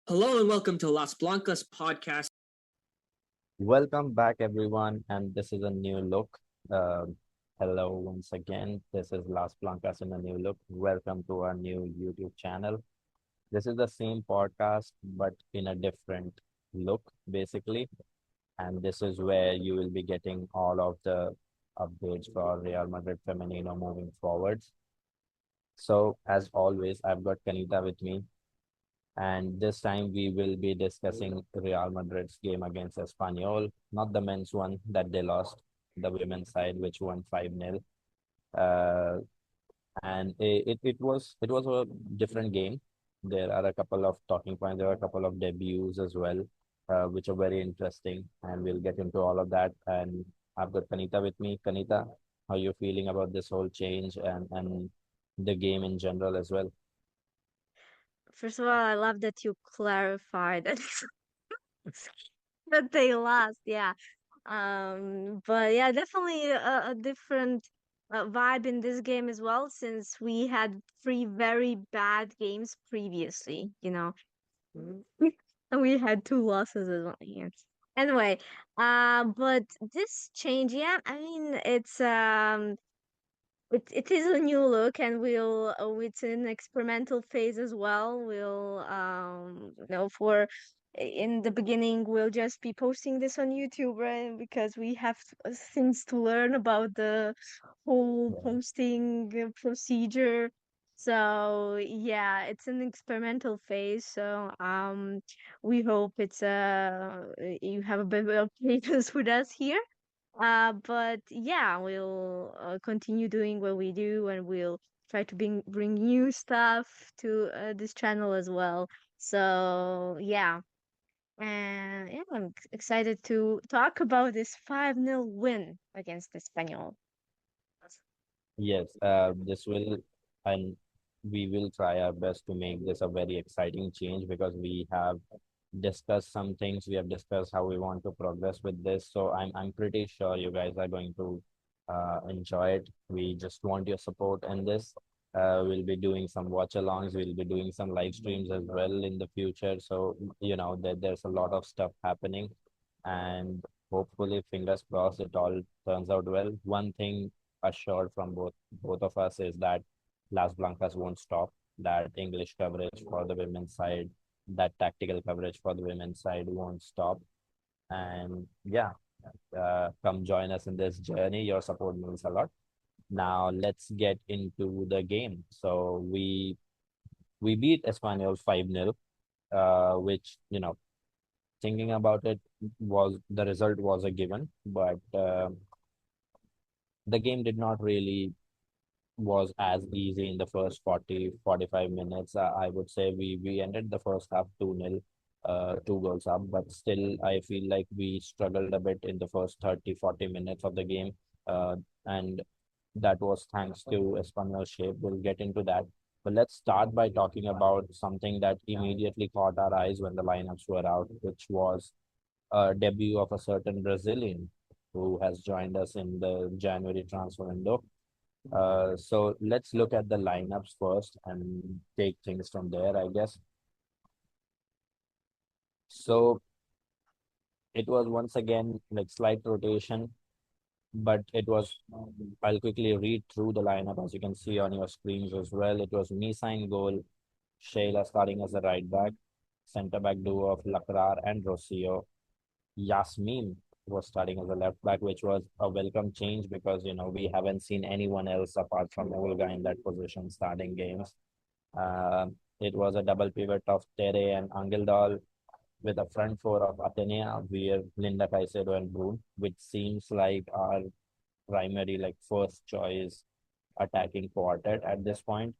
Hello and welcome to Las Blancas Podcast. Welcome back, everyone, and this is a new look. Hello, once again. This is Las Blancas in a new look. Welcome to our new YouTube channel. This is the same podcast, but in a different look, basically. And this is where you will be getting all of the updates for Real Madrid Femenino moving forwards. So, as always, I've got Kanita with me, and this time we will be discussing Real Madrid's game against Espanyol, not the men's one that they lost, the women's side which won 5-0. Uh, and it was a different game. There are a couple of talking points, there are a couple of debuts as well, which are very interesting, and we'll get into all of that. And I've got Kanita with me. Kanita, how are you feeling about this whole change and the game in general as well? First of all, I love that you clarified that that they lost. Yeah. But yeah, definitely a different vibe in this game as well, since we had three very bad games previously. Mm. And we had two losses as well. Yeah. Anyway, but this change, yeah, I mean, it is a new look, and it's an experimental phase as well. For in the beginning we'll just be posting this on YouTube, right? Because we have things to learn about the whole Yeah. posting procedure. So yeah, it's an experimental phase. So we hope it's you have a bit of patience with us here. But yeah, we'll continue doing what we do, and we'll try to bring new stuff to this channel as well. So yeah, and yeah, I'm excited to talk about this 5-0 win against Espanyol. Yes, this will, and we will try our best to make this a very exciting change because we have discussed some things. We have discussed how we want to progress with this. So I'm pretty sure you guys are going to enjoy it. We just want your support in this. We'll be doing some watch-alongs. We'll be doing some live streams as well in the future. So there's a lot of stuff happening, and hopefully, fingers crossed, it all turns out well. One thing assured from both of us is that Las Blancas won't stop. That English coverage for the women's side, that tactical coverage for the women's side won't stop. And yeah, come join us in this journey. Your support means a lot. Now let's get into the game. So we beat Espanyol 5-0, which thinking about it, was the result was a given, but the game did not really was as easy in the first 40 45 minutes. I would say we ended the first half 2-0, 2 goals up, but still I feel like we struggled a bit in the first 30 40 minutes of the game. And that was thanks to Espanyol shape. We'll get into that. But let's start by talking about something that immediately caught our eyes when the lineups were out, which was a debut of a certain Brazilian who has joined us in the January transfer window. So let's look at the lineups first and take things from there, I guess. So it was once again like slight rotation, but it was, I'll quickly read through the lineup as you can see on your screens as well. It was Misa in goal, Shayla starting as a right back, center back duo of Lacrar and Rocio. Yasmin was starting as a left back, which was a welcome change because we haven't seen anyone else apart from Olga in that position starting games. Uh, it was a double pivot of Tere and Angildal with a front four of Atenea, where Linda Caicedo and Brun, which seems like our primary, like first choice attacking quartet at this point.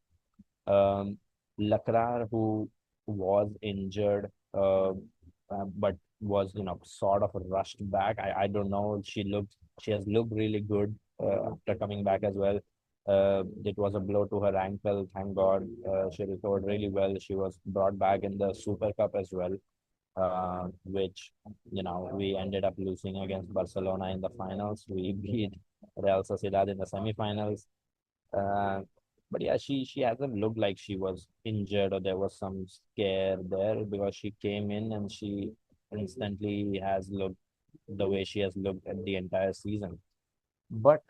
Um, Lakrar, who was injured, but was sort of rushed back. I don't know. She has looked really good after coming back as well. It was a blow to her ankle. Thank God, she recovered really well. She was brought back in the Super Cup as well, which we ended up losing against Barcelona in the finals. We beat Real Sociedad in the semifinals. Uh, But yeah, she hasn't looked like she was injured or there was some scare there because she came in and she instantly has looked the way she has looked at the entire season. But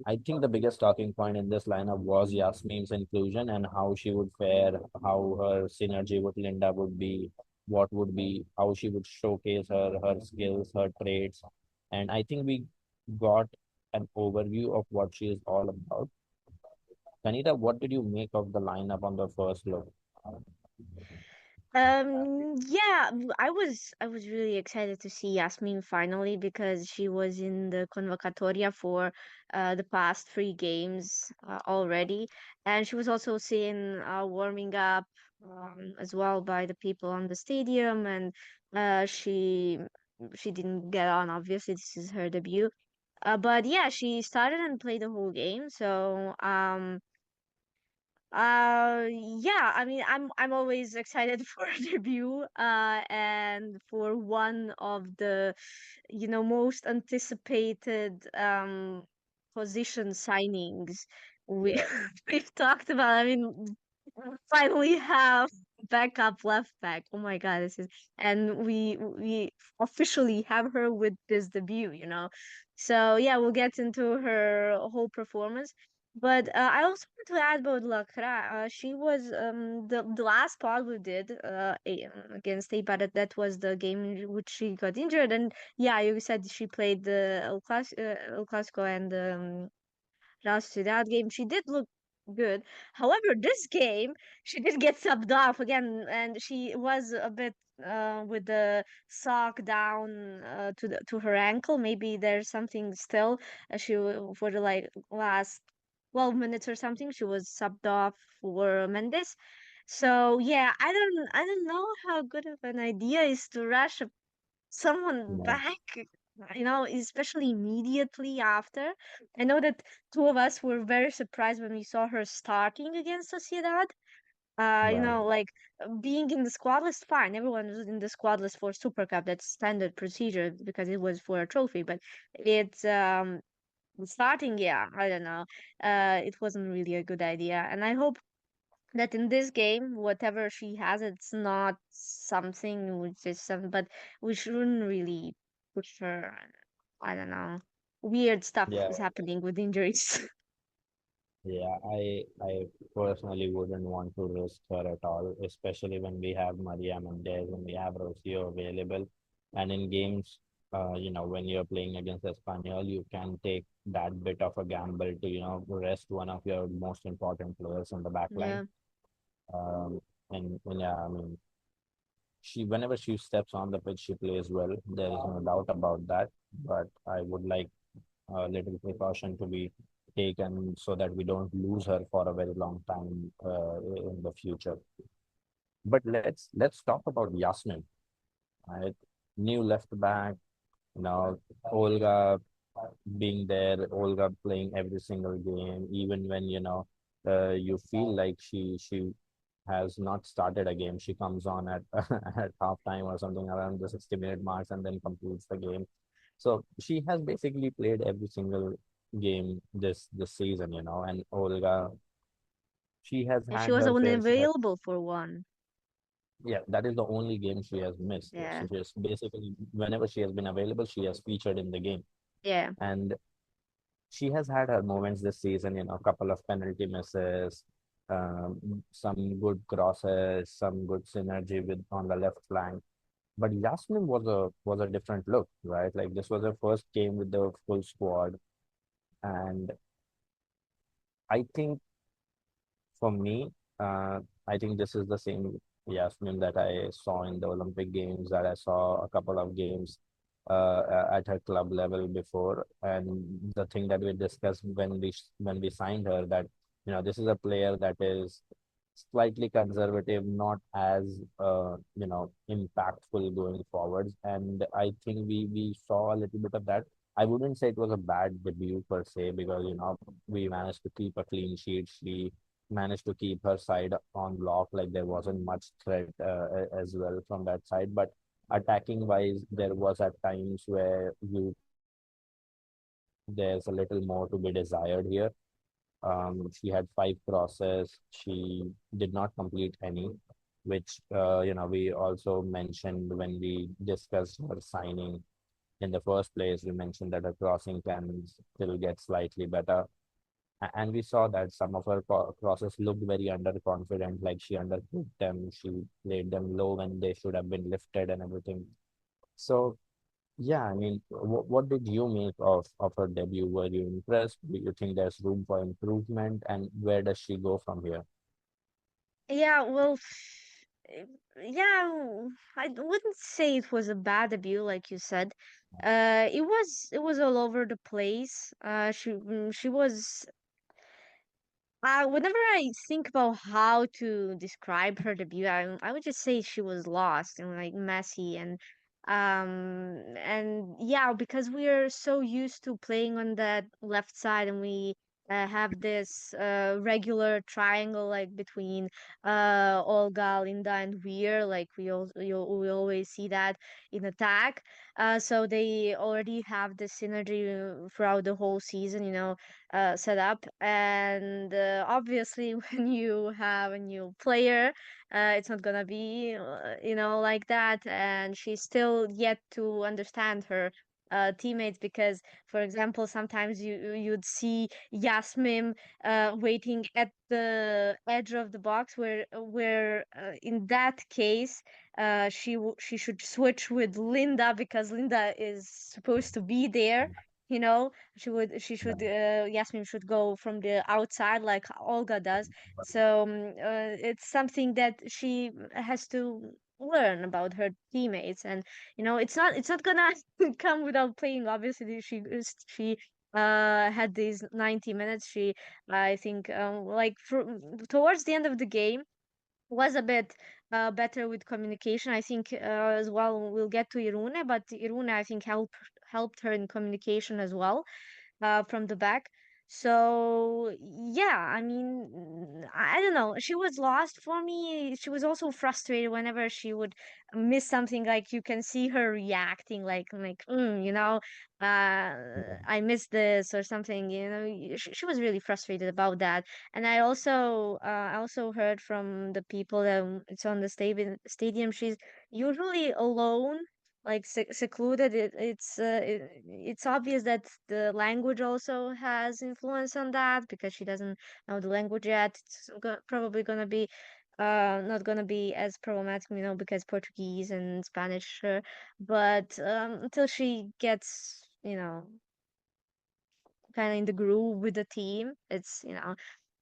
I think the biggest talking point in this lineup was Yasmin's inclusion and how she would fare, how her synergy with Linda would be, what would be, how she would showcase her skills, her traits. And I think we got an overview of what she is all about. Kanita, what did you make of the lineup on the first look? Yeah, I was really excited to see Yasmin finally because she was in the convocatoria for the past three games already, and she was also seen warming up as well by the people on the stadium, and she didn't get on. Obviously, this is her debut, but yeah, she started and played the whole game, so yeah, I mean, I'm always excited for a debut, and for one of the, most anticipated position signings we Yeah, we've talked about. I mean, finally have backup left back. Oh my God, this is, and we officially have her with this debut. So yeah, we'll get into her whole performance. But I also want to add about Lacra. She was the last pod we did against Eibar. That was the game in which she got injured, and yeah, you said she played the El Clasico and Real Sociedad game. She did look good. However, this game she did get subbed off again, and she was a bit with the sock down to her ankle. Maybe there's something still. For the like last 12 minutes or something, she was subbed off for Mendes. So yeah, I don't know how good of an idea is to rush someone yeah, back, especially immediately after. I know that two of us were very surprised when we saw her starting against Sociedad. right. Like being in the squad list, fine. Everyone was in the squad list for Super Cup. That's standard procedure because it was for a trophy. But it's starting, yeah, I don't know. It wasn't really a good idea, and I hope that in this game, whatever she has, it's not something which is something, but we shouldn't really push her. I don't know. Weird stuff Yeah, is happening with injuries. yeah, I personally wouldn't want to risk her at all, especially when we have Maria Mendez and we have Rocio available. And in games, when you're playing against Espanyol, you can take that bit of a gamble to, rest one of your most important players in the back line. Yeah. Um, and yeah, I mean, whenever she steps on the pitch, she plays well. There is no doubt about that. But I would like a little precaution to be taken so that we don't lose her for a very long time in the future. But let's talk about Yasmin. Right? New left back, Olga being there, Olga playing every single game, even when you feel like she has not started a game. She comes on at at halftime or something around the 60-minute marks and then completes the game. So she has basically played every single game this season, and Olga, she has And she had was her only fair share. available for one. Yeah, that is the only game she has missed. Yeah. She just basically whenever she has been available, she has featured in the game. Yeah. And she has had her moments this season, a couple of penalty misses, some good crosses, some good synergy with on the left flank. But Yasmin was a different look, right? Like this was her first game with the full squad, and I think for me, I think this is the same Yasmin that I saw in the Olympic Games, that I saw a couple of games at her club level before. And the thing that we discussed when we signed her, that this is a player that is slightly conservative, not as impactful going forwards. And I think we saw a little bit of that. I wouldn't say it was a bad debut per se, because we managed to keep a clean sheet. She managed to keep her side on lock, like there wasn't much threat as well from that side. But attacking wise, there was at times where you there's a little more to be desired here. She had five crosses. She did not complete any, which we also mentioned when we discussed her signing in the first place. We mentioned that her crossing can still get slightly better. And we saw that some of her crosses looked very underconfident, like she undercooked them. She played them low when they should have been lifted and everything. So yeah, I mean, what did you make of her debut? Were you impressed? Do you think there's room for improvement? And where does she go from here? Yeah, well, eh, yeah, I wouldn't say it was a bad debut, like you said. It was all over the place. She was whenever I think about how to describe her debut, I would just say she was lost and like messy and yeah, because we are so used to playing on that left side and we have this regular triangle like between Olga, Linda, and Weir. Like we always see that in attack. So they already have this synergy throughout the whole season, set up. And obviously, when you have a new player, it's not gonna be, like that. And she's still yet to understand her teammates because, for example, sometimes you'd see Yasmin waiting at the edge of the box, where in that case, she should switch with Linda because Linda is supposed to be there. She should Yasmin should go from the outside like Olga does. So it's something that she has to learn about her teammates, and it's not gonna come without playing. Obviously, she had these 90 minutes. She I think like towards the end of the game was a bit better with communication. I think as well we'll get to Irune, but Irune I think helped her in communication as well from the back. So yeah, I mean, I don't know. She was lost for me. She was also frustrated whenever she would miss something. Like you can see her reacting, I missed this or something. She was really frustrated about that. And I also heard from the people that it's on the stadium. She's usually alone, like secluded. It's obvious that the language also has influence on that because she doesn't know the language yet. It's probably gonna be not gonna be as problematic, because Portuguese and Spanish, but until she gets, kind of in the groove with the team,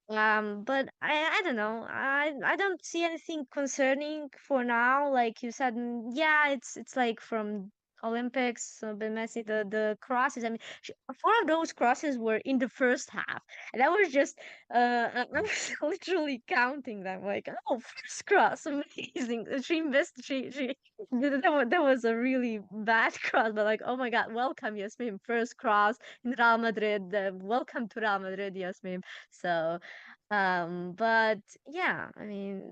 but I don't know. I don't see anything concerning for now. Like you said, yeah, it's like from Olympics, but Messi, the crosses. I mean, four of those crosses were in the first half, and I was just I was literally counting them. Like, oh, first cross, amazing. She missed. She that was a really bad cross, but like, oh my God, welcome Yasmin, first cross in Real Madrid. Welcome to Real Madrid, Yasmin. So. But yeah, I mean,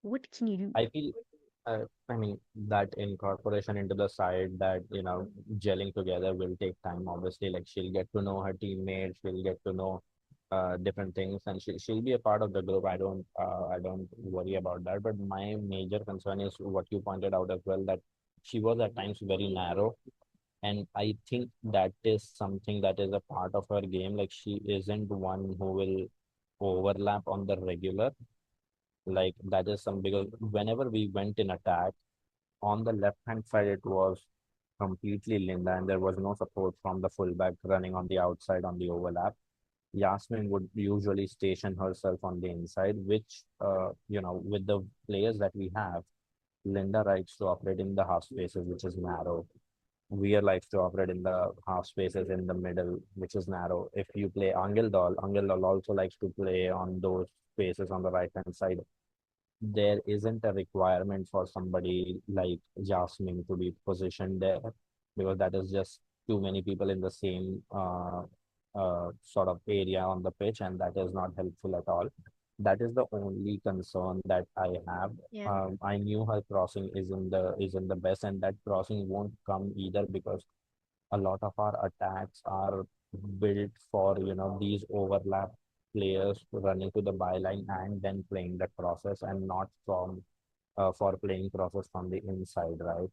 what can you do? I feel, I mean, that incorporation into the side, that, gelling together will take time. Obviously, like she'll get to know her teammates, she'll get to know different things, and she'll be a part of the group. I don't worry about that. But my major concern is what you pointed out as well, that she was at times very narrow. And I think that is something that is a part of her game. Like she isn't one who will overlap on the regular. Like that is some, because whenever we went in attack on the left hand side, it was completely Linda, and there was no support from the fullback running on the outside on the overlap. Yasmin would usually station herself on the inside, which, with the players that we have, Linda likes to operate in the half spaces, which is narrow. Weir likes to operate in the half spaces in the middle, which is narrow. If you play Angel Doll also likes to play on those spaces on the right hand side. There isn't a requirement for somebody like Jasmine to be positioned there, because that is just too many people in the same sort of area on the pitch, and that is not helpful at all. That is the only concern that I have. Yeah. I knew her crossing isn't the best, and that crossing won't come either because a lot of our attacks are built for these overlap players running to the byline and then playing the crosses, and not for playing crosses from the inside, right?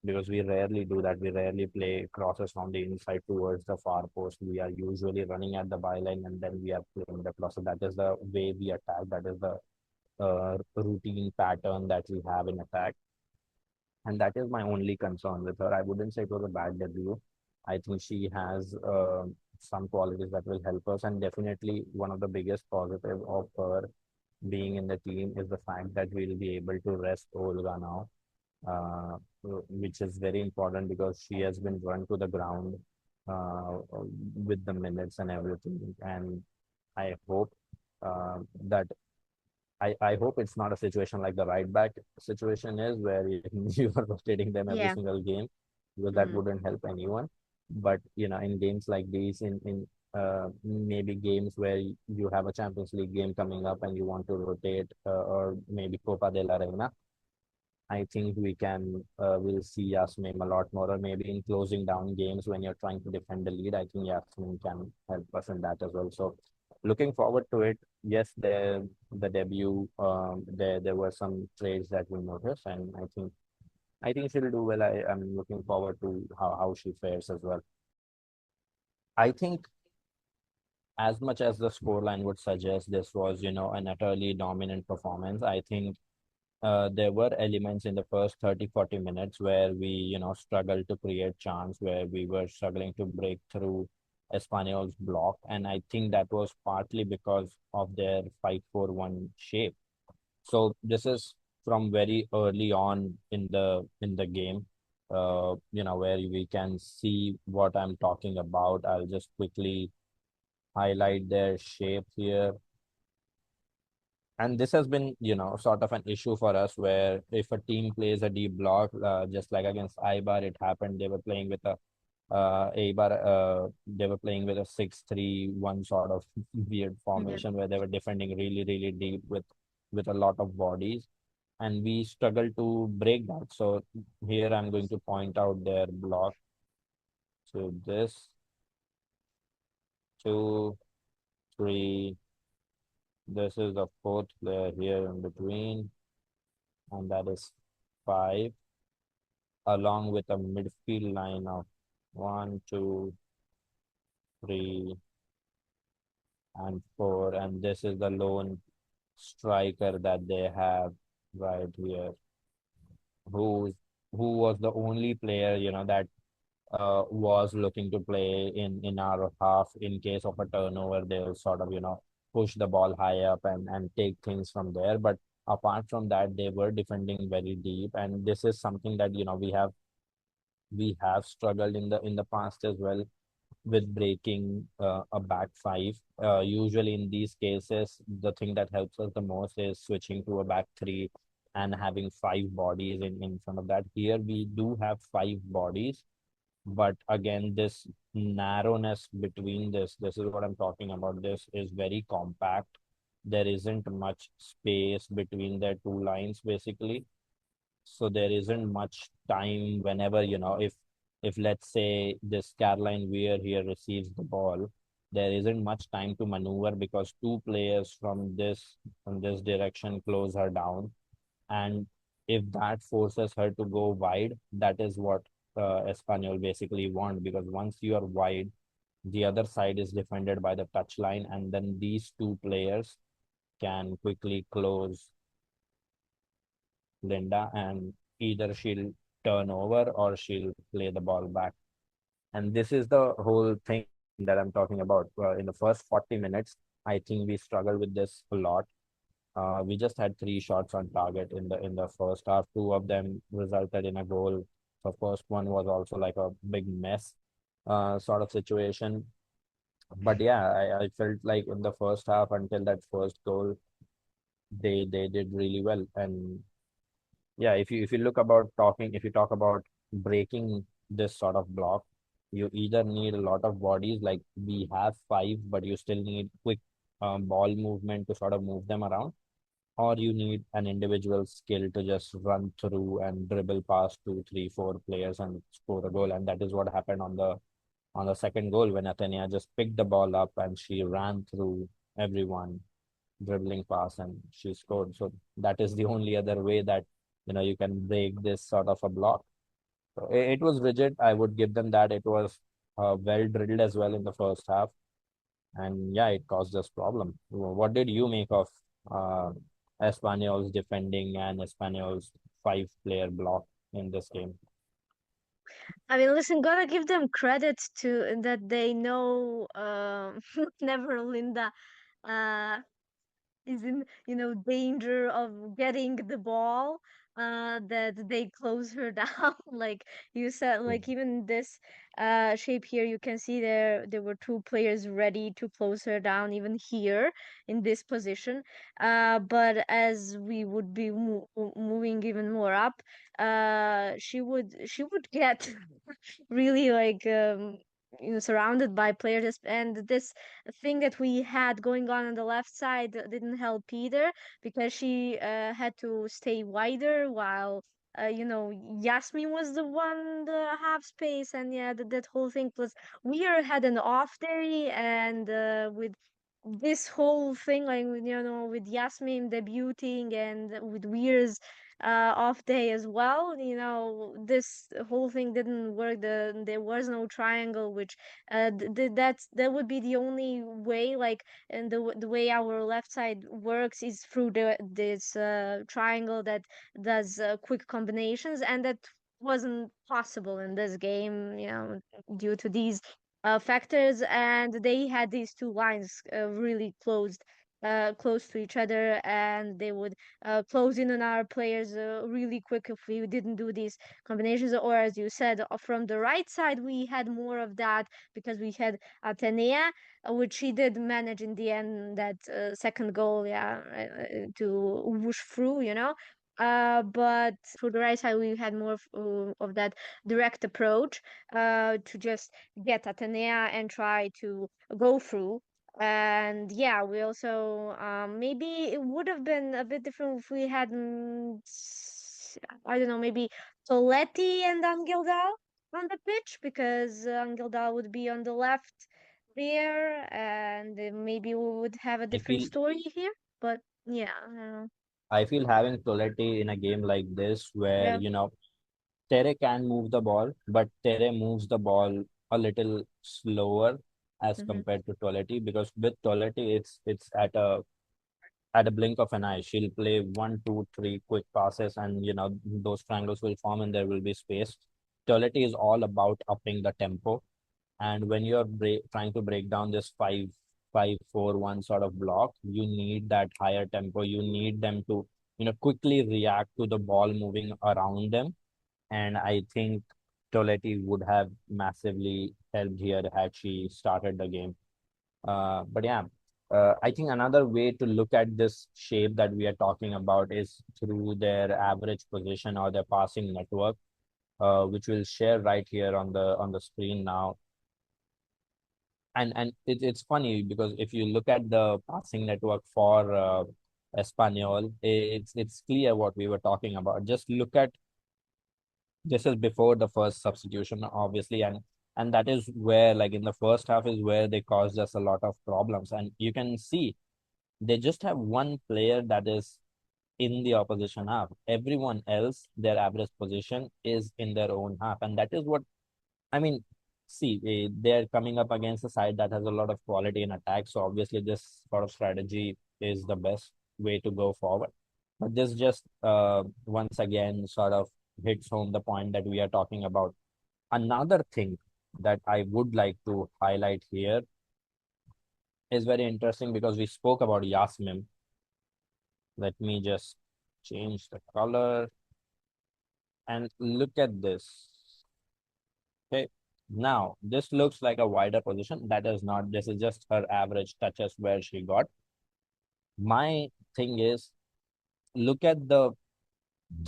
Because we rarely do that. We rarely play crosses from the inside towards the far post. We are usually running at the byline and then we are playing the crosses. That is the way we attack. That is the routine pattern that we have in attack. And that is my only concern with her. I wouldn't say it was a bad debut. I think she has some qualities that will help us, and definitely one of the biggest positive of her being in the team is the fact that we'll be able to rest Olga now, uh, which is very important because she has been run to the ground with the minutes and everything. And I hope that I hope it's not a situation like the right back situation is, where you are rotating them every Yeah. single game, because that Mm. wouldn't help anyone. But in games like these, in maybe games where you have a Champions League game coming up and you want to rotate, or maybe Copa de la Reina, I think we'll see Yasmin a lot more, or maybe in closing down games when you're trying to defend the lead. I think Yasmin can help us in that as well. So looking forward to it. Yes, the debut, there were some trades that we noticed, and I think she'll do well. I'm looking forward to how she fares as well. I think as much as the scoreline would suggest, this was, an utterly dominant performance. I think there were elements in the first 30, 40 minutes where we, struggled to create chance, where we were struggling to break through Espanyol's block. And I think that was partly because of their 5-4-1 shape. So this is from very early on in the game, where we can see what I'm talking about. I'll just quickly highlight their shape here. And this has been, sort of an issue for us, where if a team plays a deep block, just like against Ibar, it happened. They were playing with a Ibar, they were playing with a 6-3-1 sort of weird Yeah. formation, where they were defending really, really deep with a lot of bodies, and we struggled to break that. So here I'm going to point out their block. So this 2, 3. This is the fourth player here in between, and that is 5, along with a midfield line of 1, 2, 3, and 4. And this is the lone striker that they have right here, who who was the only player, that was looking to play in our half. In case of a turnover, they'll sort of, push the ball high up and take things from there. But apart from that, they were defending very deep, and this is something that we have struggled in the past as well, with breaking a back five. Usually in these cases, the thing that helps us the most is switching to a back three and having 5 bodies in front of that. Here we do have 5 bodies, but again, this narrowness between this is what I'm talking about. This is very compact. There isn't much space between the two lines, basically. So there isn't much time whenever, if let's say this Caroline Weir here receives the ball, there isn't much time to maneuver, because two players from this direction close her down. And if that forces her to go wide, that is what Espanyol basically want, because once you are wide, the other side is defended by the touch line, and then these two players can quickly close Linda, and either she'll turn over or she'll play the ball back. And this is the whole thing that I'm talking about. In the first 40 minutes, I think we struggled with this a lot. We just had 3 shots on target in the first half. Two of them resulted in a goal. The first one was also like a big mess, sort of situation. But yeah, I felt like in the first half, until that first goal, they did really well. And yeah, if you talk about breaking this sort of block, you either need a lot of bodies, like we have 5, but you still need quick ball movement to sort of move them around, or you need an individual skill to just run through and dribble past 2, 3, 4 players and score a goal. And that is what happened on the on the second goal when Athenia just picked the ball up and she ran through everyone, dribbling pass, and she scored. So that is the only other way that you can break this sort of a block. So it was rigid. I would give them that. It was well drilled as well in the first half, and yeah, it caused us problem. What did you make of uh, Espanyol's defending and Espanyol's five-player block in this game? I mean, listen, gotta give them credit to that they know never Linda uh is in danger of getting the ball, that they close her down. Like you said, like even this shape here, you can see there were two players ready to close her down even here in this position. But as we would be moving even more up, she would get really like surrounded by players, and this thing that we had going on the left side didn't help either, because she had to stay wider while Yasmin was the one the half space. And yeah, that whole thing. Plus we had an off day, and with this whole thing, like with Yasmin debuting and with Weir's off day as well, this whole thing didn't work. There was no triangle, which that would be the only way, like, and the way our left side works is through this triangle that does quick combinations, and that wasn't possible in this game, due to these factors. And they had these two lines really close to each other, and they would close in on our players really quick if we didn't do these combinations. Or as you said, from the right side, we had more of that because we had Atenea, which she did manage in the end, that second goal, yeah, to whoosh through, but for the right side, we had more of that direct approach to just get Atenea and try to go through. And yeah, we also maybe it would have been a bit different if we had I don't know, maybe Toletti and Angildal on the pitch, because Angildal would be on the left there, and maybe we would have a I different feel story here. But yeah, I feel having Toletti in a game like this where yeah. Tere can move the ball, but Tere moves the ball a little slower as Mm-hmm. compared to Toletti, because with Toletti it's at a blink of an eye. She'll play one, two, three quick passes, and those triangles will form and there will be space. Toletti is all about upping the tempo, and when you're trying to break down this 5-5-4-1 sort of block, you need that higher tempo. You need them to quickly react to the ball moving around them, and I think Toletti would have massively helped here had she started the game. But yeah, I think another way to look at this shape that we are talking about is through their average position or their passing network, which we'll share right here on the screen now. And it's funny because if you look at the passing network for Espanyol, it's clear what we were talking about. Just look at, this is before the first substitution, obviously, and that is where, like, in the first half is where they caused us a lot of problems, and you can see they just have one player that is in the opposition half. Everyone else, their average position is in their own half, and that is what I mean. See, they're coming up against a side that has a lot of quality in attack, so obviously this sort of strategy is the best way to go forward. But this just once again sort of hits home the point that we are talking about. Another thing that I would like to highlight here is very interesting because we spoke about Yasmin. Let me just change the color and look at this. Okay. Now, this looks like a wider position. That is not, this is just her average touches where she got. My thing is, look at the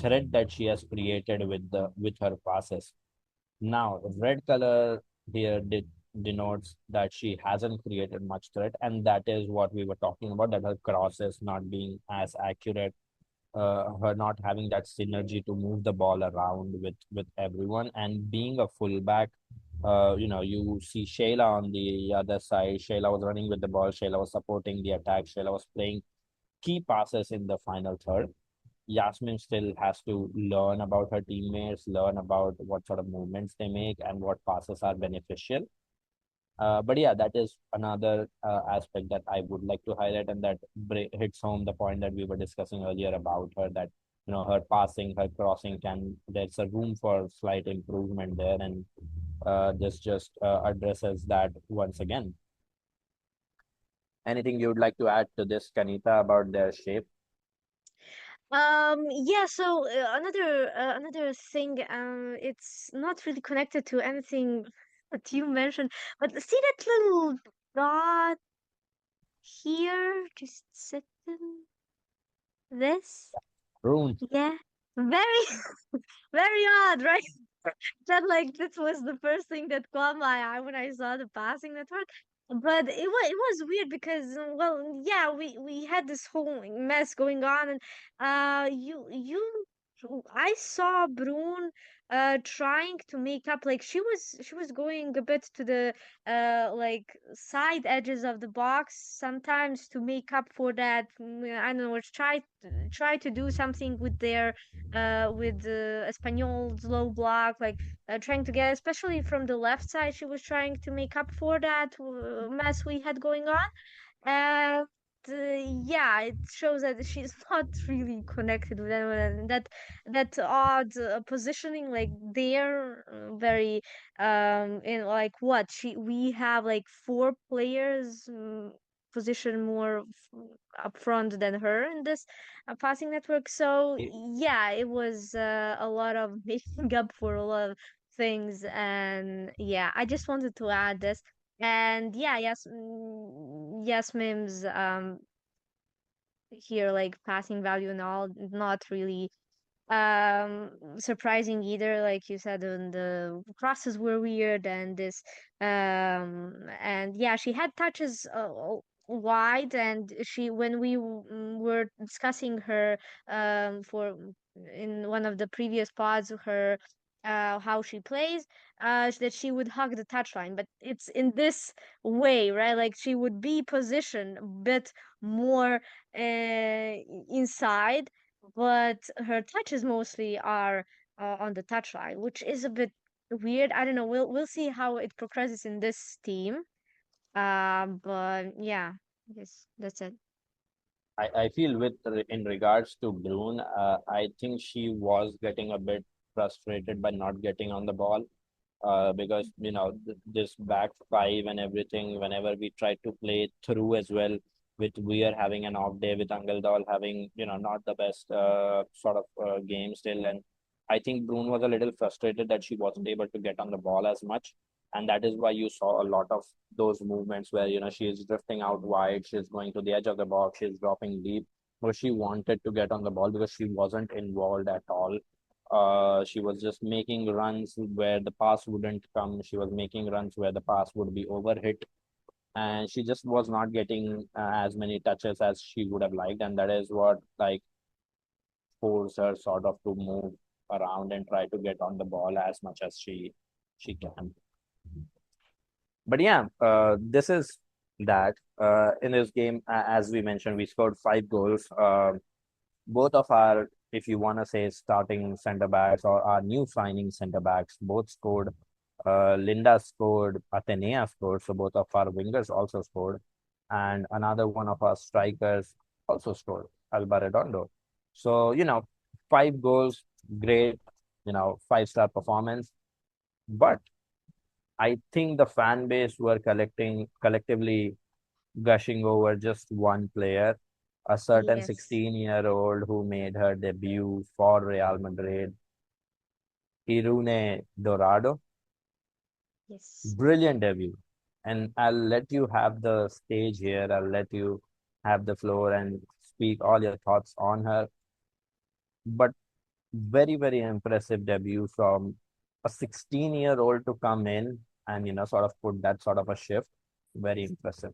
thread that she has created with her passes. Now, red color here denotes that she hasn't created much threat, and that is what we were talking about, that her crosses not being as accurate, her not having that synergy to move the ball around with everyone, and being a fullback, You see Shayla on the other side. Shayla was running with the ball. Shayla was supporting the attack. Shayla was playing key passes in the final third. Yasmin still has to learn about her teammates, learn about what sort of movements they make and what passes are beneficial. But yeah, that is another aspect that I would like to highlight, and that hits home the point that we were discussing earlier about her, that her passing, her crossing there's a room for slight improvement there, and this just addresses that once again. Anything you would like to add to this, Kanita, about their shape? Yeah, so another thing, it's not really connected to anything that you mentioned, but see that little dot here, just sitting this? Rune. Yeah, very very odd, right? That like this was the first thing that caught my eye when I saw the passing network. But it was weird because well yeah we had this whole mess going on, and you I saw Brun trying to make up, like she was going a bit to the like side edges of the box sometimes to make up for that. I don't know, try to do something with their with the Espanyol's low block, like trying to get, especially from the left side, she was trying to make up for that mess we had going on. And yeah, it shows that she's not really connected with anyone, and that odd positioning, like they're very in like what she we have like four players positioned more up front than her in this passing network. So yeah, it was a lot of making up for a lot of things, and yeah, I just wanted to add this. And yeah, yes, yes, Mims, here like passing value and all, not really surprising either. Like you said, the crosses were weird, and this and yeah, she had touches wide, and she when we were discussing her for in one of the previous pods, her how she plays, that she would hug the touchline, but it's in this way, right? Like she would be positioned a bit more inside, but her touches mostly are on the touchline, which is a bit weird. I don't know. We'll see how it progresses in this team. But yeah, yes, that's it. I feel in regards to Brune, I think she was getting a bit frustrated by not getting on the ball. Because this back five and everything, whenever we try to play through as well, with Weir having an off day, with Angeldal having not the best sort of game still, and I think Brune was a little frustrated that she wasn't able to get on the ball as much, and that is why you saw a lot of those movements where she is drifting out wide, she's going to the edge of the box, she's dropping deep, but she wanted to get on the ball because she wasn't involved at all. She was just making runs where the pass wouldn't come. She was making runs where the pass would be overhit, and she just was not getting as many touches as she would have liked, and that is what like forced her sort of to move around and try to get on the ball as much as she can. But yeah, this is that. In this game, as we mentioned, we scored 5 goals. Both of our, if you want to say, starting center backs or our new signing center backs, both scored. Linda scored, Atenea scored, so both of our wingers also scored, and another one of our strikers also scored, Alba Redondo. So 5 goals, great, 5-star performance. But I think the fan base were collectively gushing over just one player, a certain Yes, 16-year-old who made her debut for Real Madrid, Irune Dorado. yes. Brilliant debut. And I'll let you have the stage here. I'll let you have the floor and speak all your thoughts on her. But very, very impressive debut from a 16-year-old to come in and, sort of put that sort of a shift. Very impressive.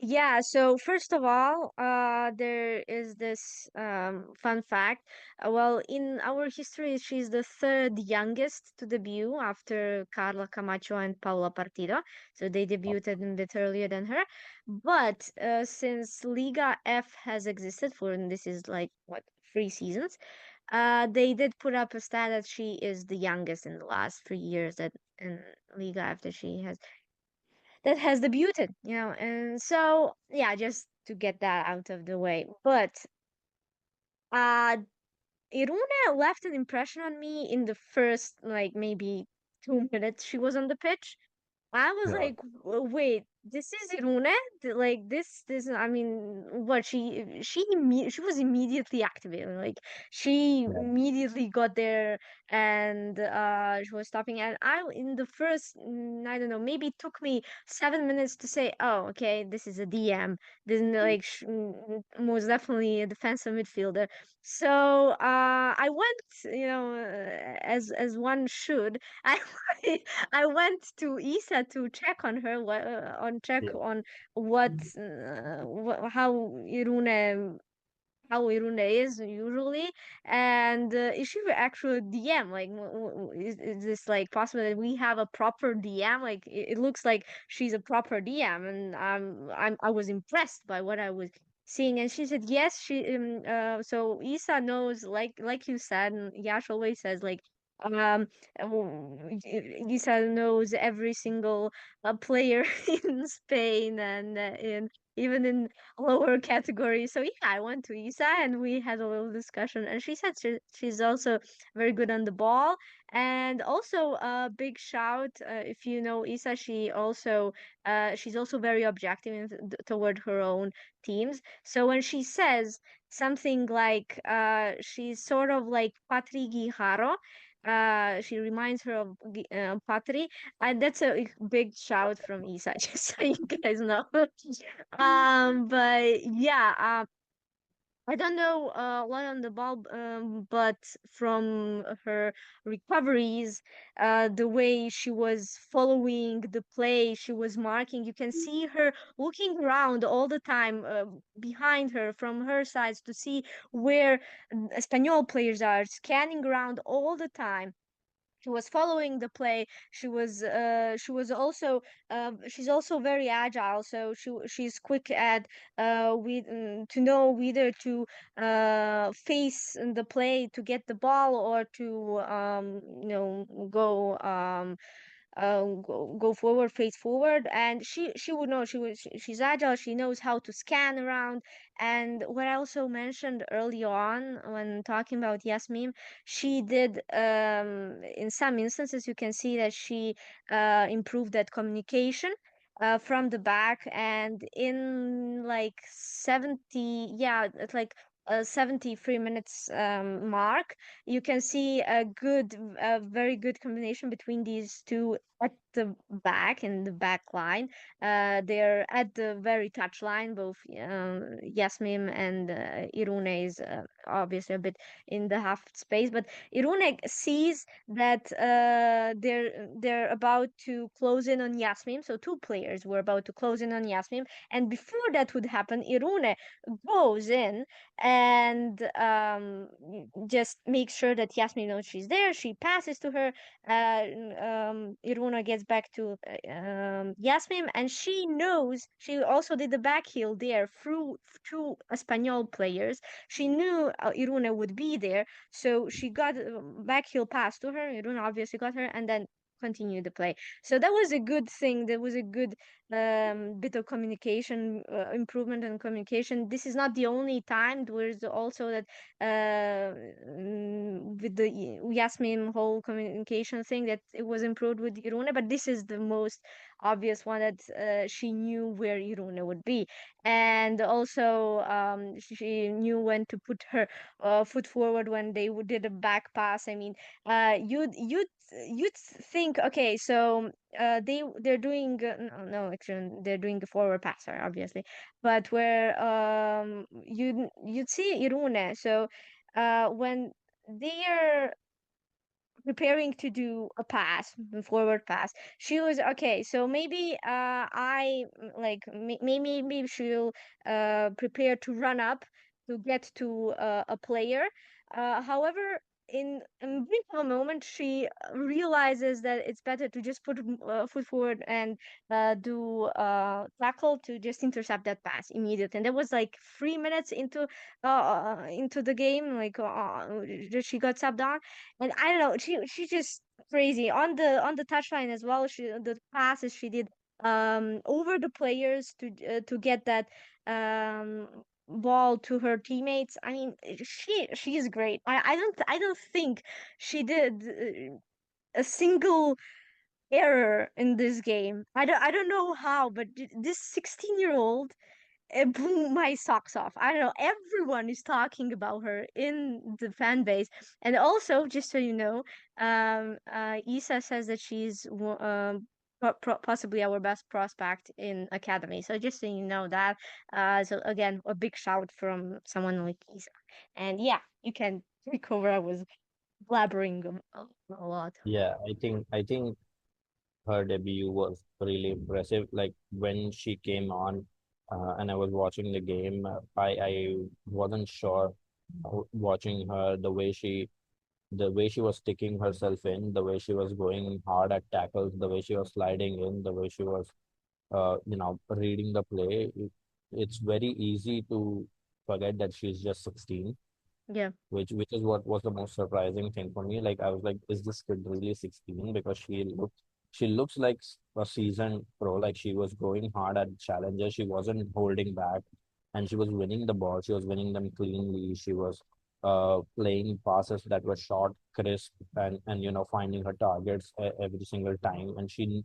Yeah, so first of all, there is this fun fact. Well, in our history, she's the third youngest to debut after Carla Camacho and Paula Partido. So they debuted a bit earlier than her. But since Liga F has existed for, and this is like, what, 3 seasons, they did put up a stat that she is the youngest in the last 3 years that in Liga F that has debuted, and so yeah, just to get that out of the way. But uh Iruna left an impression on me in the first, like, maybe 2 minutes she was on the pitch. I was Yeah, like, Wait, this is Irune? Like this, I mean, what she was immediately activated. Like she yeah, immediately got there and she was stopping. And in the first, I don't know, maybe it took me 7 minutes to say, oh, okay, this is a DM. Then like most definitely a defensive midfielder. So I went, as one should. I I went to Isa to check on her, yeah, on what, how Irune is usually, and is she actually DM? Like, is this like possible that we have a proper DM? Like, it looks like she's a proper DM, and I was impressed by what I was seeing. And she said yes. So Isa knows, like you said, and Yash always says, like. Um, Isa knows every single player in Spain and in even in lower category. So yeah, I went to Isa and we had a little discussion. And she said she's also very good on the ball. And also a big shout, if you know Isa, she's also very objective toward her own teams. So when she says something like she's sort of like Patri Guijaro. She reminds her of Patri. And that's a big shout from Isa, just so you guys know. But yeah, I don't know a lot on the ball, but from her recoveries, the way she was following the play, she was marking. You can see her looking around all the time, behind her, from her sides, to see where Espanyol players are, scanning around all the time. She was following the play. She's also very agile, so she's quick at to know whether to face the play to get the ball, or to go forward, face forward. And she would know. She's agile. She knows how to scan around. And what I also mentioned early on when talking about Yasmin, she did, in some instances you can see that she improved that communication from the back. And in like 70, yeah, it's like 73 minutes mark, you can see a very good combination between these two at the back, in the back line. They're at the very touch line, both Yasmin and Irune is obviously a bit in the half space, but Irune sees that they're about to close in on Yasmin. So two players were about to close in on Yasmin, and before that would happen, Irune goes in and just makes sure that Yasmin knows she's there. She passes to her. Iruna gets back to Yasmin, and she knows she also did the back heel there through two Espanyol players. She knew Iruna would be there, so she got back heel pass to her. Iruna obviously got her, and then continued the play. So that was a good thing. That was a good bit of communication, improvement in communication. This is not the only time. There's also that with the Yasmin whole communication thing, that it was improved with Irune, but this is the most obvious one, that she knew where Irune would be. And also she knew when to put her foot forward when they did a back pass. I mean, you'd think, okay, so they're doing no, actually they're doing a forward passer, obviously, but where you'd see Irune. So when they're preparing to do a forward pass. She was okay. So maybe like maybe she'll prepare to run up to get to a player. However, in brief of a moment, she realizes that it's better to just put foot forward and do tackle to just intercept that pass immediately. And that was like 3 minutes into the game, like that she got subbed on. And I don't know, she just crazy on the touchline as well. She the passes she did over the players to get that um ball to her teammates. I mean, she is great. I don't think she did a single error in this game. I don't know how, but this 16-year-old, it blew my socks off. I don't know. Everyone is talking about her in the fan base, and also, just so you know, Isa says that she's possibly our best prospect in academy. So just so you know that. So again, a big shout from someone like Isa. And yeah, you can take over. I was blabbering a lot. Yeah, I think her debut was really impressive. Like when she came on, and I was watching the game, I wasn't sure watching her the way she was sticking herself in, the way she was going hard at tackles, the way she was sliding in, the way she was reading the play. It's very easy to forget that she's just 16, Yeah, which is what was the most surprising thing for me. Like I was like, is this kid really 16? Because she looks like a seasoned pro. Like she was going hard at challenges. She wasn't holding back, and she was winning the ball. She was winning them cleanly. She was playing passes that were short, crisp, and finding her targets every single time. And she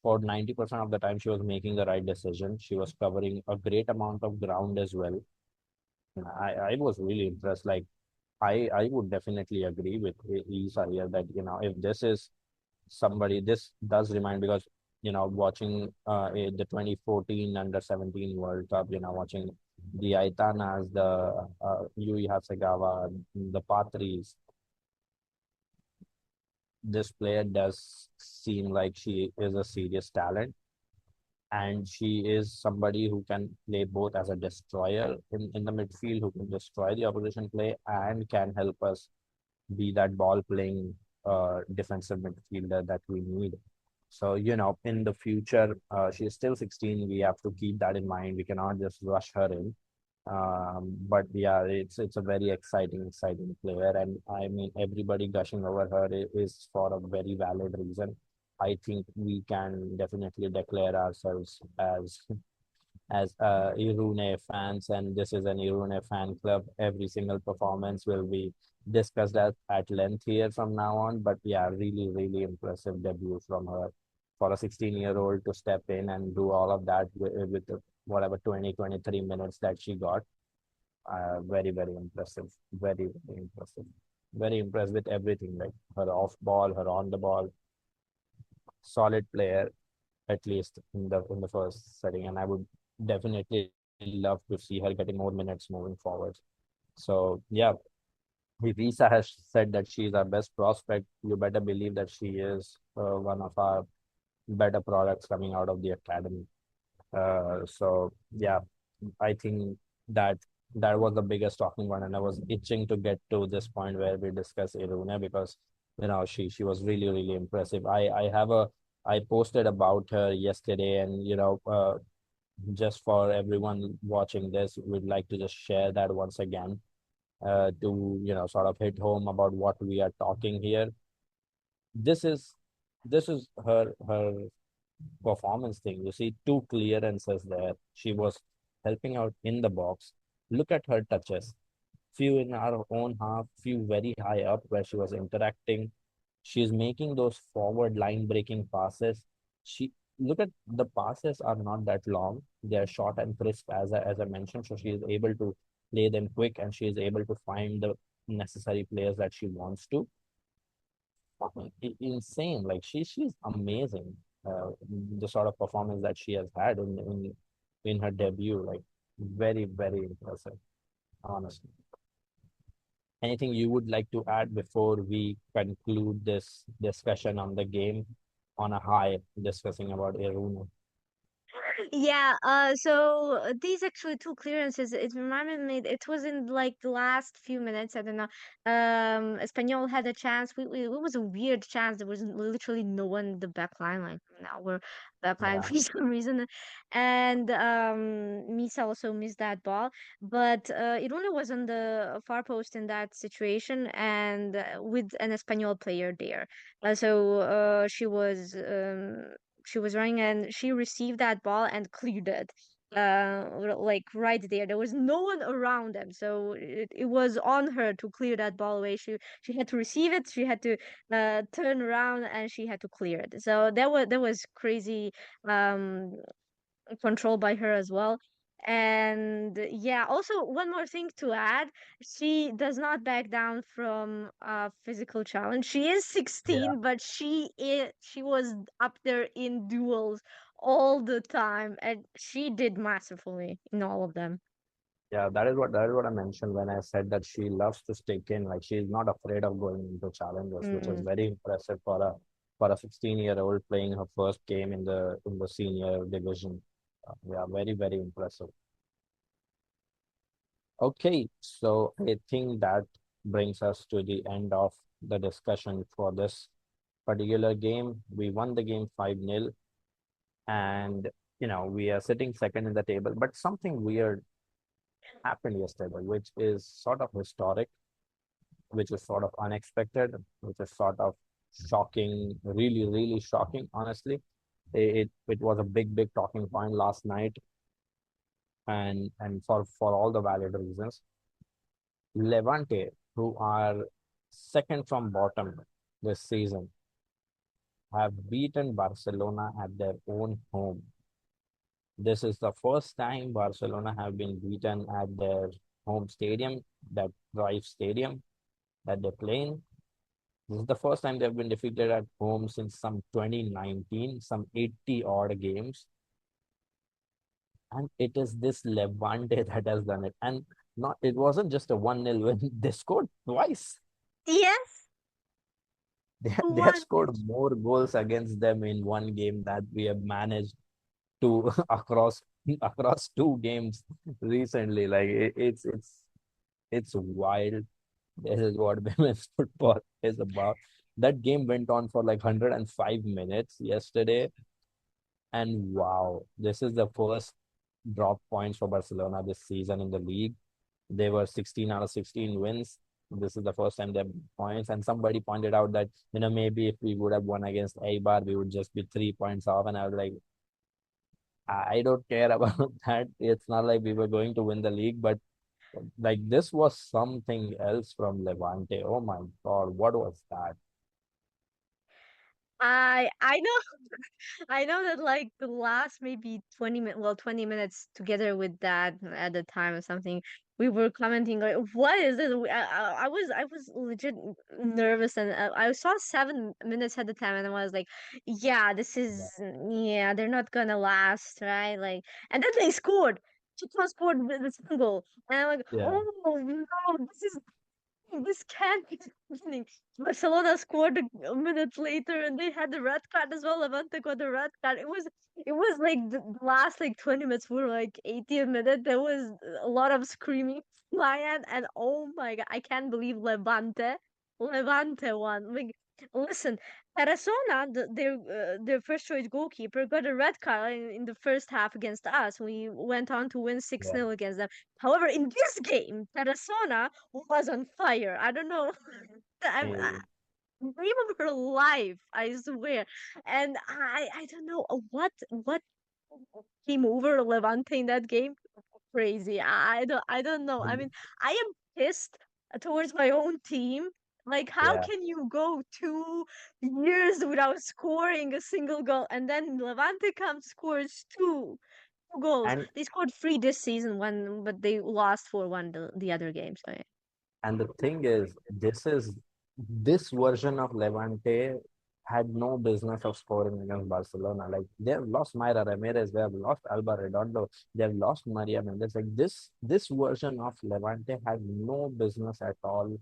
for 90% of the time she was making the right decision. She was covering a great amount of ground as well. I was really impressed. Like I would definitely agree with Isa here that if this is somebody, this does remind, because watching the 2014 under 17 World Cup, watching the Aitanas, the Yui Hasegawa, the Patris, this player does seem like she is a serious talent, and she is somebody who can play both as a destroyer in the midfield, who can destroy the opposition play and can help us be that ball playing defensive midfielder that we need. So, in the future, she's still 16. We have to keep that in mind. We cannot just rush her in. But yeah, it's a very exciting player, and I mean everybody gushing over her is for a very valid reason. I think we can definitely declare ourselves as Irune fans, and this is an Irune fan club. Every single performance will be discussed at length here from now on. But yeah, really impressive debut from her for a 16-year-old to step in and do all of that with whatever 23 minutes that she got. Very impressive. Very impressive. Very impressed with everything, like her off ball, her on the ball. Solid player, at least in the first setting, and I would definitely love to see her getting more minutes moving forward. So yeah, if Isa has said that she is our best prospect, you better believe that she is one of our better products coming out of the academy. So yeah, I think that that was the biggest talking point, and I was itching to get to this point where we discuss Iruna, because she was really impressive. I posted about her yesterday, and just for everyone watching this, we'd like to just share that once again, to sort of hit home about what we are talking here. This is her performance thing. You see two clearances there. She was helping out in the box. Look at her touches. Few in our own half, few very high up where she was interacting. She's making those forward line breaking passes. She Look at the passes are not that long. They are short and crisp, as I mentioned. So she is able to play them quick, and she is able to find the necessary players that she wants to. Insane. Like she's amazing. The sort of performance that she has had in her debut, like very impressive, honestly. Anything you would like to add before we conclude this discussion on the game on a high, discussing about Aruna? Yeah, so these actually two clearances, it reminded me, it was in like the last few minutes, I don't know. Espanyol had a chance. It was a weird chance. There was literally no one in the back line, like now we're back line Yeah, for some reason. And Misa also missed that ball. But Iruna was on the far post in that situation and with an Espanyol player there. She was running and she received that ball and cleared it like right there. There was no one around them, so it was on her to clear that ball away. She had to receive it, she had to turn around, and she had to clear it. So that was crazy um controlled by her as well. And yeah, also one more thing to add, she does not back down from a physical challenge. She is yeah, 16, but she was up there in duels all the time, and she did masterfully in all of them. yeah. That is what I mentioned when I said that she loves to stick in. Like she's not afraid of going into challenges, which is Mm. very impressive for a 16-year-old playing her first game in the senior division. Yeah, very very impressive. Okay, so I think that brings us to the end of the discussion for this particular game. We won the game 5-0, and we are sitting second in the table. But something weird happened yesterday, which is sort of historic, which is sort of unexpected, which is sort of shocking, really, really shocking, honestly. It was a big talking point last night, and for all the valid reasons. Levante, who are second from bottom this season, have beaten Barcelona at their own home. This is the first time Barcelona have been beaten at their home stadium, that Drive Stadium that they play in. This is the first time they've been defeated at home since some 2019, some 80 odd games. And it is this Levante that has done it. And not it wasn't just a 1-0 win, they scored twice. Yes, They have one. scored more goals against them in one game that we have managed to across two games recently. Like it's wild. This is what women's football is about. That game went on for like 105 minutes yesterday, and wow, this is the first drop points for Barcelona this season in the league. They were 16 out of 16 wins. This is the first time they have points. And somebody pointed out that, maybe if we would have won against Eibar, we would just be 3 points off. And I was like, I don't care about that. It's not like we were going to win the league, but like this was something else from Levante. Oh my God, what was that? I know. I know that like the last maybe 20 minutes together with that at the time or something, we were commenting like, "What is this?" I was legit nervous, and I saw 7 minutes at the time, and I was like, "Yeah, this Yeah. is yeah, they're not gonna last, right?" Like, and then they scored. Chico scored with the second goal, and I'm like, Yeah. "Oh no, this can't be happening." Barcelona scored a minute later, and they had the red card as well. Levante got the red card. It was like the last like 20 minutes were like 80 minute. There was a lot of screaming from my end, and oh my god, I can't believe Levante won. Like, listen, Tarazona, their first choice goalkeeper, got a red card in the first half against us. We went on to win 6 Yeah. 0 against them. However, in this game, Tarazona was on fire. I don't know. Eh, Dream of her life, I swear. And I don't know what came over Levante in that game. Crazy. I don't know. I and- mean, I am pissed towards my own team. Like, how yeah. can you go 2 years without scoring a single goal, and then Levante comes scores two goals? And They scored three this season, one, but they lost 4-1 the other game. So yeah. And the thing is, this version of Levante had no business of scoring against Barcelona. Like they have lost Mayra Ramirez, they have lost Alba Redondo, they have lost Maria Mendes. Like this version of Levante had no business at all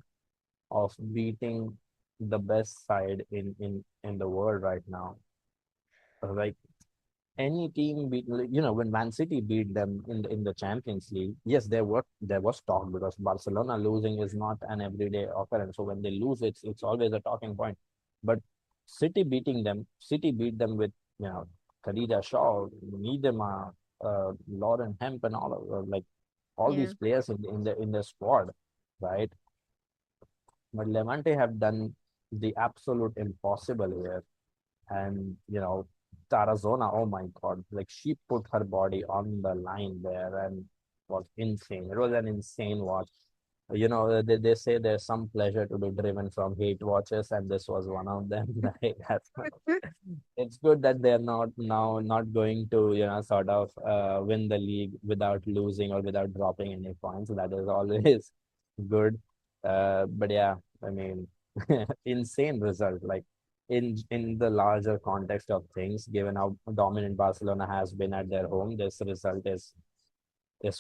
of beating the best side in the world right now. Like any team beat, when Man City beat them in the Champions League, yes, there was talk because Barcelona losing is not an everyday occurrence. So when they lose, it's always a talking point. But City beat them with you know Khadija Shaw, Miedema, Lauren Hemp, and all Yeah. these players in the squad, right? But Levante have done the absolute impossible here. And Tarazona, oh my God, like she put her body on the line there and was insane. It was an insane watch. They say there's some pleasure to be driven from hate watches, and this was one of them. Like, it's good that they're not going to sort of win the league without losing or without dropping any points. That is always good. But yeah, I mean, insane result. Like in the larger context of things, given how dominant Barcelona has been at their home, this result is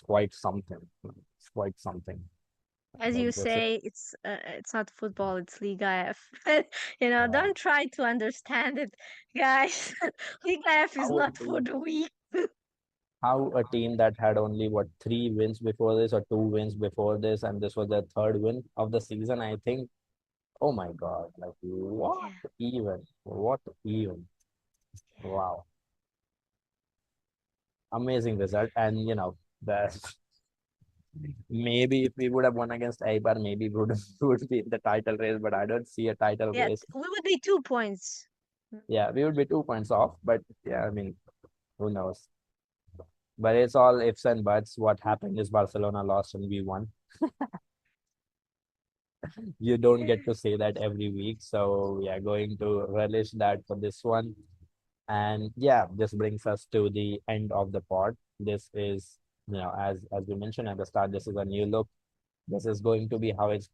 quite something. It's quite something. As Like you this is say, it's not football, it's Liga F. uh, Don't try to understand it, guys. Liga F is how a not for team the weak. how a team that had only what 3 wins before this or 2 wins before this, and this was their third win of the season, I think. Oh my God! Like what Yeah, even? What even? yeah. Wow! Amazing result, and the maybe if we would have won against Eibar, maybe we would would be in the title race, but I don't see a title Yeah, race. we would be 2 points. Yeah, we would be 2 points off, but yeah, I mean, who knows? But it's all ifs and buts. What happened is Barcelona lost and we won. You don't get to say that every week. So we are going to relish that for this one. And yeah, this brings us to the end of the pod. This is, as we mentioned at the start, this is a new look. This is going to be how it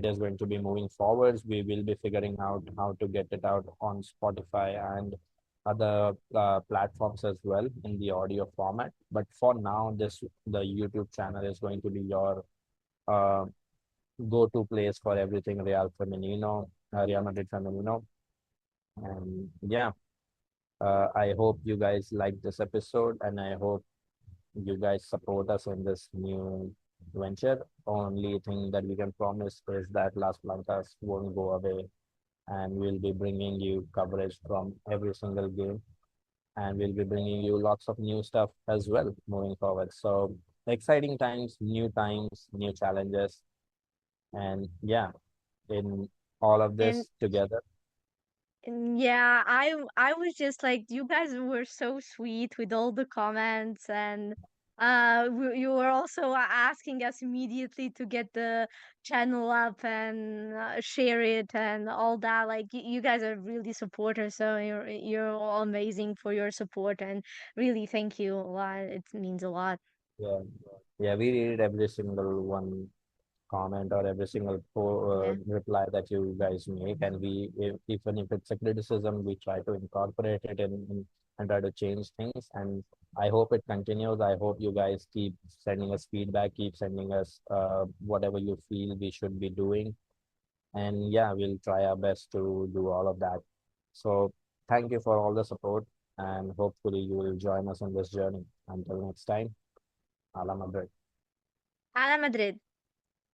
is going to be moving forwards. We will be figuring out how to get it out on Spotify and other platforms as well in the audio format. But for now, the YouTube channel is going to be your uh, go-to place for everything Real Madrid Femenino. And yeah, I hope you guys like this episode, and I hope you guys support us in this new venture. Only thing that we can promise is that Las Blancas won't go away, and we'll be bringing you coverage from every single game, and we'll be bringing you lots of new stuff as well moving forward. So exciting times, new challenges, and yeah, in all of And this together. yeah, I was just like, you guys were so sweet with all the comments, and you were also asking us immediately to get the channel up and share it and all that. Like, you guys are really supporters, so you're all amazing for your support, and really thank you a lot. It means a lot. Yeah, yeah, we read every single one comment or every single Yeah. reply that you guys make, and even if it's a criticism, we try to incorporate it and try to change things. And I hope it continues. I hope you guys keep sending us feedback, keep sending us whatever you feel we should be doing, and yeah, we'll try our best to do all of that. So thank you for all the support, and hopefully you will join us on this journey. Until next time, Ala Madrid. Hala Madrid.